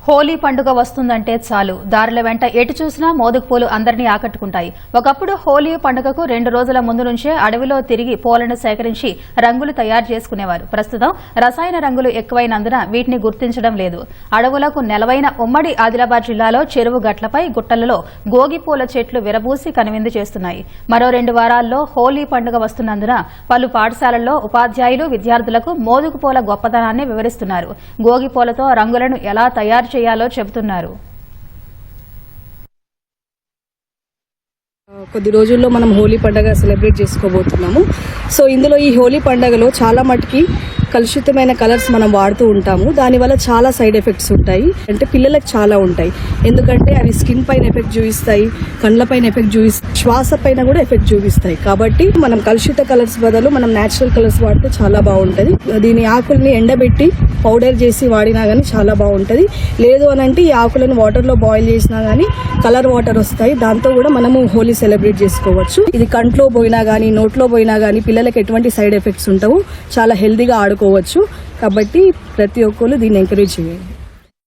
హోలీ పండుగ వస్తుందంటే చాలు దారుల వెంట ఎటు చూసినా మోదుగు పూలు అందరినీ ఆకట్టుకుంటాయి. ఒకప్పుడు హోలీ పండుగకు 2 రోజుల ముందు నుంచే అడవిలో తిరిగి పూలను సేకరించి రంగులు తయారు చేసుకునేవారు. ప్రస్తుతం రసాయన రంగులు ఎక్కువైనందున వీటిని గుర్తించడం లేదు. అడవులకు నెలవైన ఉమ్మడి ఆదిలాబాద్ జిల్లాలో చెరువు గట్లపై గుట్టలలో గోగి పూల చెట్లు విరబూసి కనువిందు చేస్తున్నాయి. మరో 2 వారాల్లో హోలీ పండుగ వస్తున్నందున పలు పాఠశాలల్లో ఉపాధ్యాయులు విద్యార్థులకు మోదుగు పూల గొప్పతనాన్ని వివరిస్తున్నారు. గోగి పూలతో రంగులను ఎలా తయారు చేయాలో చెబుతున్నారు. కొద్ది రోజుల్లో మనం హోలీ పండుగ సెలబ్రేట్ చేసుకోబోతున్నాము. సో ఇందులో ఈ హోలీ పండుగలో చాలా మటుకి కలుషితమైన కలర్స్ మనం వాడుతూ ఉంటాము. దానివల్ల చాలా సైడ్ ఎఫెక్ట్స్ ఉంటాయి. అంటే పిల్లలకు చాలా ఉంటాయి. ఎందుకంటే అవి స్కిన్ పైన ఎఫెక్ట్ చూపిస్తాయి, కండ్ల పైన ఎఫెక్ట్ చూపిస్తాయి, శ్వాస పైన కూడా ఎఫెక్ట్ చూపిస్తాయి. కాబట్టి మనం కలుషిత కలర్స్ బదులు మనం న్యాచురల్ కలర్స్ వాడితే చాలా బాగుంటుంది. దీని ఆకుల్ని ఎండబెట్టి పౌడర్ చేసి వాడినా కానీ చాలా బాగుంటుంది. లేదు అని అంటే ఈ ఆకులను వాటర్లో బాయిల్ చేసినా కానీ కలర్ వాటర్ వస్తాయి. దాంతో కూడా మనము హోలీ సెలబ్రేట్ చేసుకోవచ్చు. ఇది కంట్లో పోయినా కానీ నోట్లో పోయినా కానీ పిల్లలకి ఎటువంటి సైడ్ ఎఫెక్ట్స్ ఉండవు. చాలా హెల్దీగా ఆడుకోవచ్చు. కాబట్టి ప్రతి ఒక్కరు దీన్ని ఎంకరేజ్ చేయండి.